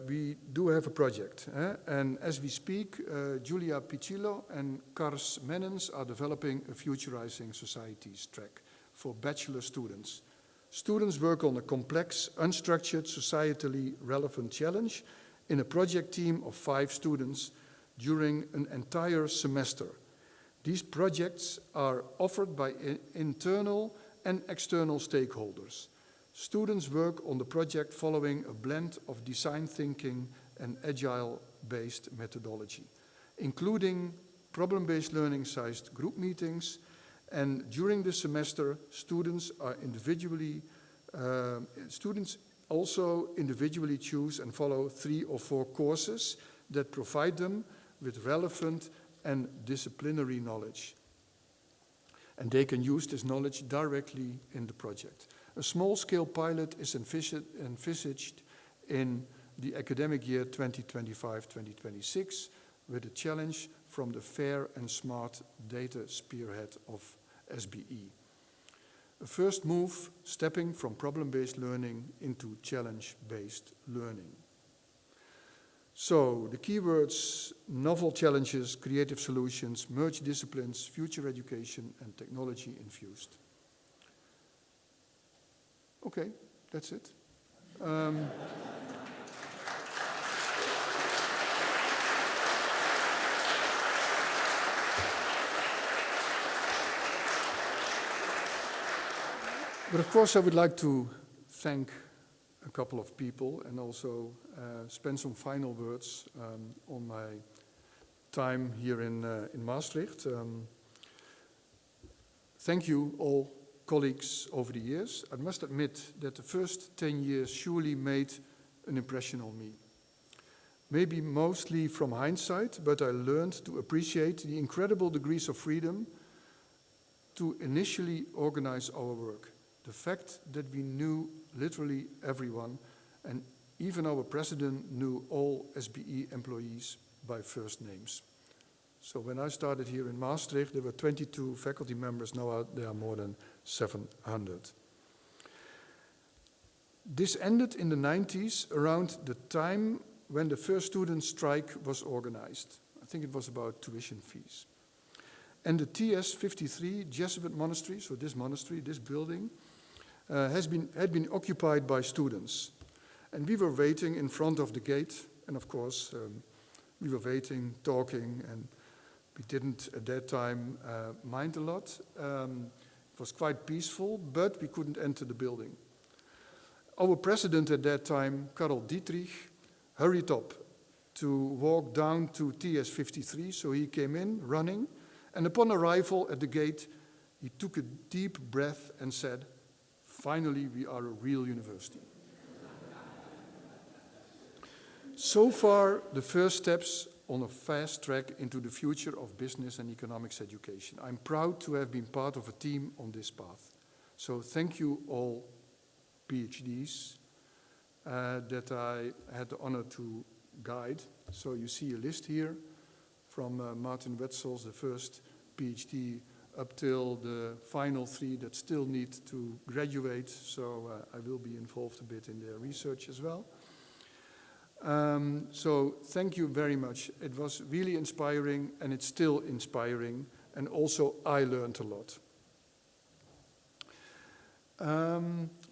we do have a project, and as we speak, Julia Piccillo and Kars Menens are developing a Futurizing Societies track for bachelor students. Students work on a complex, unstructured, societally relevant challenge in a project team of 5 students during an entire semester. These projects are offered by internal and external stakeholders. Students work on the project following a blend of design thinking and agile-based methodology, including problem-based learning-sized group meetings, and during the semester, students also individually choose and follow 3 or 4 courses that provide them with relevant and disciplinary knowledge. And they can use this knowledge directly in the project. A small-scale pilot is envisaged in the academic year 2025-2026 with a challenge from the Fair and Smart Data Spearhead of SBE. A first move stepping from problem-based learning into challenge-based learning. So the keywords: novel challenges, creative solutions, merged disciplines, future education, and technology infused. Okay, that's it. But of course I would like to thank a couple of people and also spend some final words on my time here in Maastricht. Thank you all colleagues over the years. I must admit that the first 10 years surely made an impression on me. Maybe mostly from hindsight, but I learned to appreciate the incredible degrees of freedom to initially organize our work. The fact that we knew literally everyone, and even our president knew all SBE employees by first names. So when I started here in Maastricht, there were 22 faculty members. Now there are more than 700. This ended in the 90s, around the time when the first student strike was organized. I think it was about tuition fees. And the TS-53 Jesuit monastery, so this monastery, this building, had been occupied by students. And we were waiting in front of the gate, and of course, we were waiting, talking, and we didn't at that time mind a lot. It was quite peaceful, but we couldn't enter the building. Our president at that time, Karl Dietrich, hurried up to walk down to TS-53, so he came in running, and upon arrival at the gate, he took a deep breath and said, "Finally, we are a real university." So far, the first steps on a fast track into the future of business and economics education. I'm proud to have been part of a team on this path. So thank you all PhDs that I had the honor to guide. So you see a list here from Martin Wetzels, the first PhD, up till the final 3 that still need to graduate. So I will be involved a bit in their research as well. So thank you very much. It was really inspiring, and it's still inspiring, and also I learned a lot.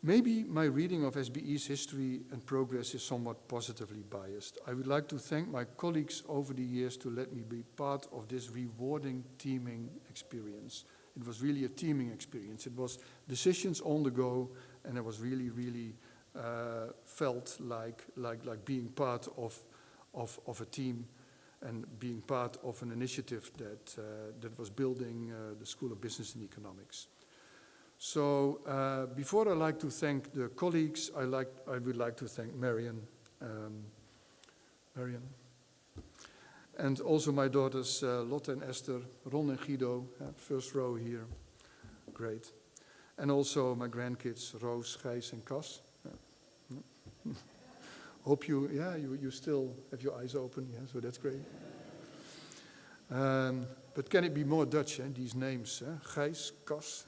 Maybe my reading of SBE's history and progress is somewhat positively biased. I would like to thank my colleagues over the years to let me be part of this rewarding teaming experience. It was really a teaming experience. It was decisions on the go, and I was really, really felt like being part of a team and being part of an initiative that was building the School of Business and Economics. So before I like to thank the colleagues, I would like to thank Marion, and also my daughters Lotte and Esther, Ron and Guido, first row here, great, and also my grandkids Roos, Gijs, and Cas. Hope you still have your eyes open, yeah, so that's great. But can it be more Dutch, these names, Gijs, Cas,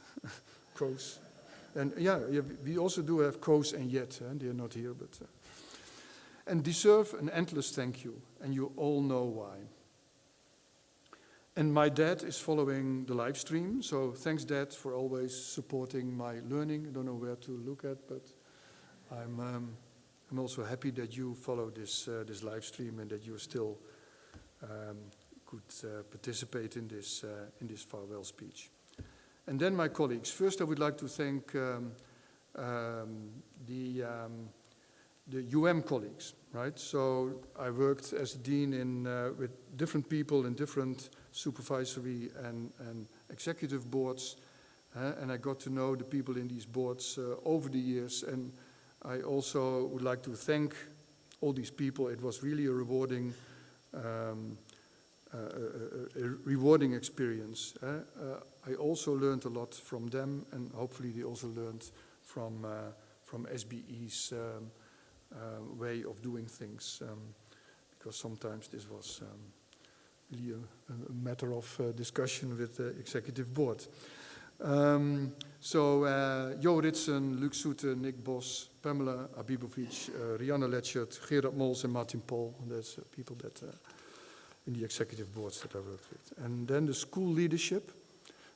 Koos. And yeah, we also do have Koos and Jet, they're not here, but... and deserve an endless thank you, and you all know why. And my dad is following the live stream, so thanks Dad for always supporting my learning. I don't know where to look at, but I'm also happy that you follow this live stream and that you still could participate in this farewell speech. And then my colleagues. First, I would like to thank the G.A.M colleagues, right? So I worked as a dean with different people in different supervisory and executive boards, and I got to know the people in these boards over the years, and I also would like to thank all these people. It was really a rewarding experience. I also learned a lot from them, and hopefully they also learned from SBE's way of doing things, because sometimes this was really a matter of discussion with the executive board. Jo Ritsen, Luc Soete, Nick Bos, Pamela Abibovic, Rianne Letchert, Gerard Mols, and Martin Pol. That's people that in the executive boards that I worked with. And then the school leadership.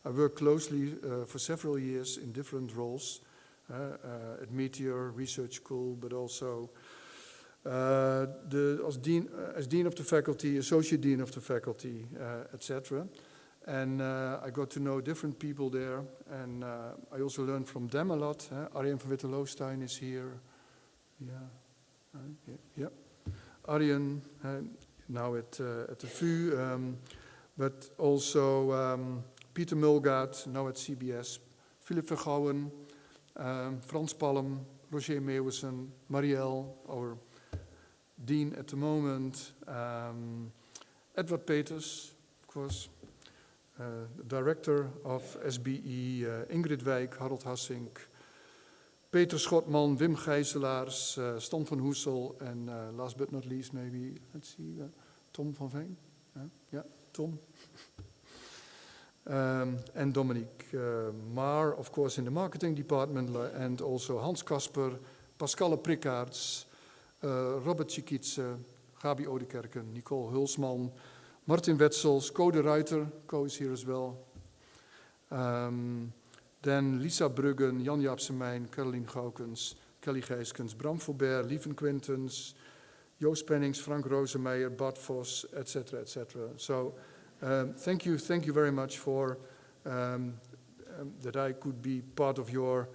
I worked closely for several years in different roles at Meteor Research School, but also as dean of the faculty, associate dean of the faculty, etc. And I got to know different people there, and I also learned from them a lot. Arjen van Witte-Loostein is here. Yeah. Arjen, now at the VU, but also Pieter Mulgaard, now at CBS, Philip Vergouwen, Frans Palm, Roger Meeuwissen, Marielle, our dean at the moment, Edward Peters, of course, the director of SBE, Ingrid Wijk, Harold Hassink, Peter Schotman, Wim Gijselaars, Stan van Hoesel, and last but not least, maybe, let's see, Tom van Veen. Yeah, Tom. And Dominique Maar, of course, in the marketing department, and also Hans Kasper, Pascale Prikkaerts, Robert Chikitse, Gabi Odekerken, Nicole Hulsman, Martin Wetzels, Co de Ruiter, Co is here as well. Then Lisa Bruggen, Jan Jaap Semijn, Caroline Gaukens, Kelly Gijskens, Bram Faubert, Lieven Quintens, Joost Pennings, Frank Rosemeijer, Bart Vos, etc., etc. So thank you very much for that I could be part of your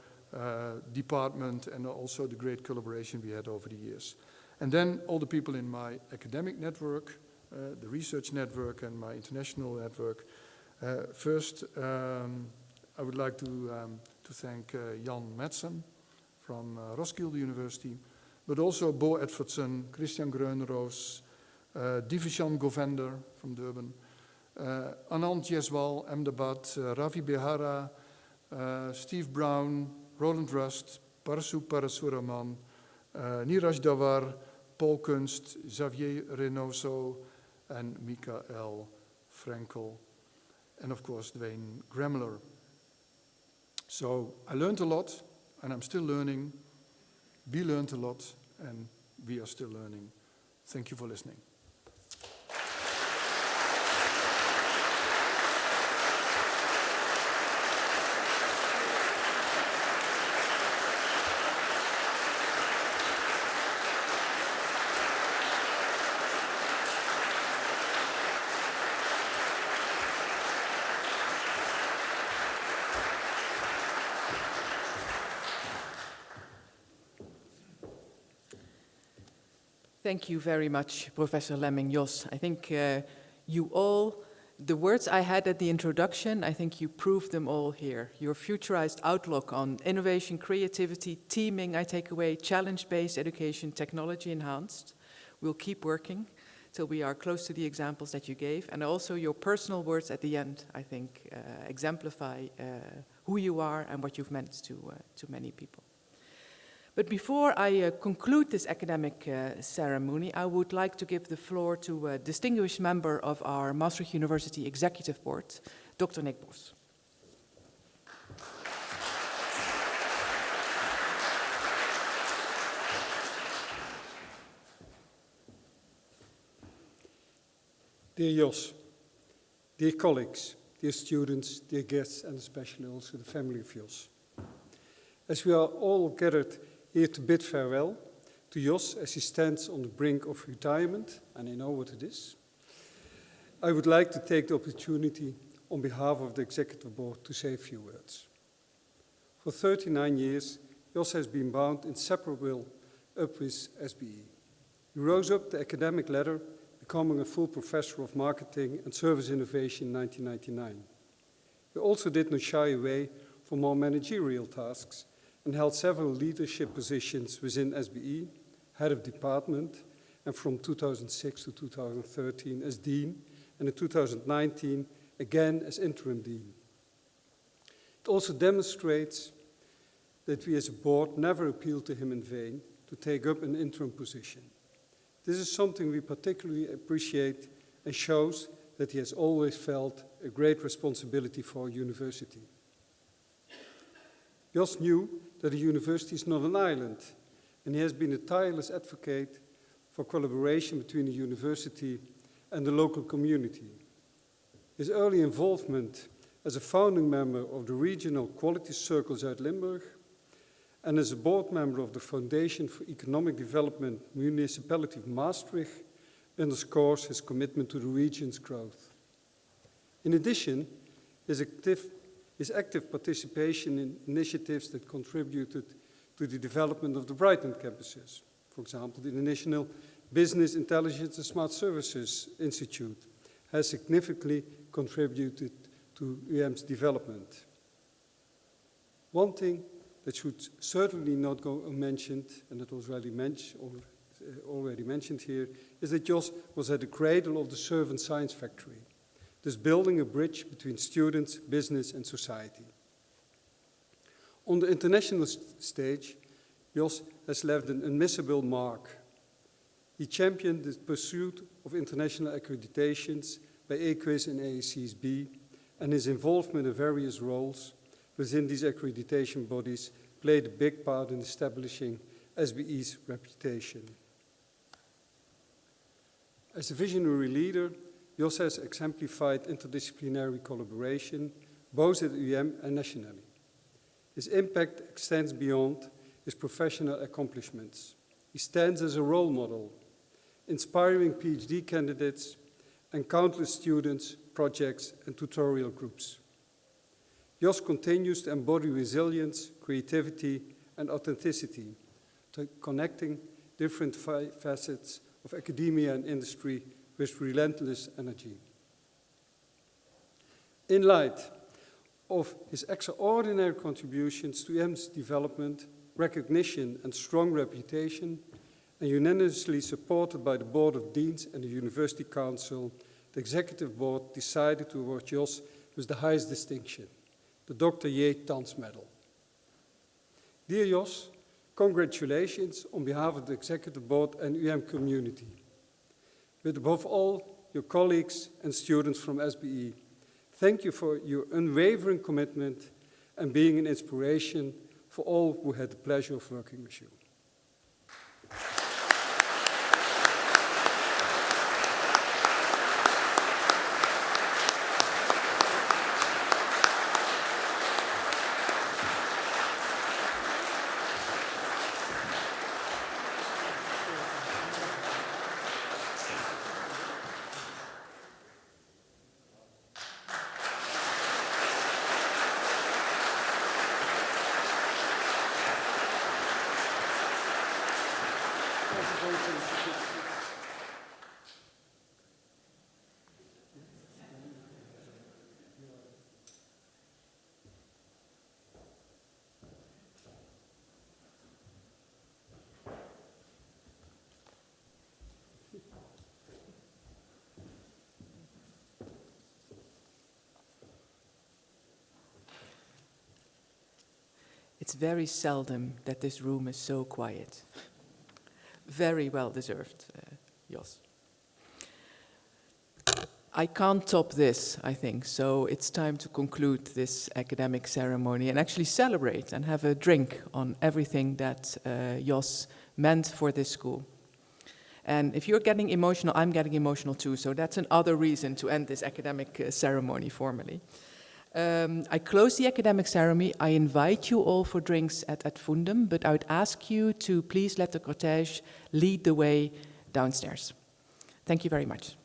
department, and also the great collaboration we had over the years. And then all the people in my academic network, the research network, and my international network. First, I would like to thank Jan Madsen from Roskilde University, but also Bo Edvardsen, Christian Greunroos, Divishan Govender from Durban, Anand Jeswal, Ahmedabad, Ravi Behara, Steve Brown, Roland Rust, Parasu Parasuraman, Niraj Dawar, Paul Kunst, Xavier Reynoso, and Michael Frankel, and of course Dwayne Gremler. So I learned a lot, and I'm still learning. We learned a lot, and we are still learning. Thank you for listening. Thank you very much, Professor Lemmink, Jos. I think you all, the words I had at the introduction, I think you proved them all here. Your futurized outlook on innovation, creativity, teaming, I take away, challenge-based education, technology enhanced. We'll keep working till we are close to the examples that you gave. And also your personal words at the end, I think, exemplify who you are and what you've meant to many people. But before I conclude this academic ceremony, I would like to give the floor to a distinguished member of our Maastricht University Executive Board, Dr. Nick Bos. Dear Jos, dear colleagues, dear students, dear guests, and especially also the family of Jos. As we are all gathered here to bid farewell to Jos as he stands on the brink of retirement, and I know what it is, I would like to take the opportunity on behalf of the Executive Board to say a few words. For 39 years, Jos has been bound inseparable up with SBE. He rose up the academic ladder, becoming a full professor of marketing and service innovation in 1999. He also did not shy away from more managerial tasks and held several leadership positions within SBE, head of department, and from 2006 to 2013 as dean, and in 2019 again as interim dean. It also demonstrates that we as a board never appealed to him in vain to take up an interim position. This is something we particularly appreciate and shows that he has always felt a great responsibility for a university. Jos knew that a university is not an island, and he has been a tireless advocate for collaboration between the university and the local community. His early involvement as a founding member of the regional quality circle Zuid-Limburg and as a board member of the Foundation for Economic Development Municipality of Maastricht underscores his commitment to the region's growth. In addition, his active participation in initiatives that contributed to the development of the Brighton campuses, for example, the National Business Intelligence and Smart Services Institute, has significantly contributed to U.A.M.'s development. One thing that should certainly not go unmentioned, and that was already mentioned here, is that Jos was at the cradle of the Servant Science Factory, thus building a bridge between students, business, and society. On the international stage, Jos has left an unmissable mark. He championed the pursuit of international accreditations by AQUIS and AACSB, and his involvement in various roles within these accreditation bodies played a big part in establishing SBE's reputation. As a visionary leader, Jos has exemplified interdisciplinary collaboration, both at U.A.M. and nationally. His impact extends beyond his professional accomplishments. He stands as a role model, inspiring PhD candidates and countless students, projects, and tutorial groups. Jos continues to embody resilience, creativity, and authenticity, connecting different facets of academia and industry with relentless energy. In light of his extraordinary contributions to U.A.M.'s development, recognition, and strong reputation, and unanimously supported by the Board of Deans and the University Council, the Executive Board decided to award Jos with the highest distinction, the Dr. J. Tans Medal. Dear Jos, congratulations on behalf of the Executive Board and U.A.M. community. But above all, your colleagues and students from SBE, thank you for your unwavering commitment and being an inspiration for all who had the pleasure of working with you. It's very seldom that this room is so quiet. Very well deserved, Jos. I can't top this, I think, so it's time to conclude this academic ceremony and actually celebrate and have a drink on everything that Jos meant for this school. And if you're getting emotional, I'm getting emotional too, so that's another reason to end this academic ceremony formally. I close the academic ceremony. I invite you all for drinks at Fundum, but I would ask you to please let the cortege lead the way downstairs. Thank you very much.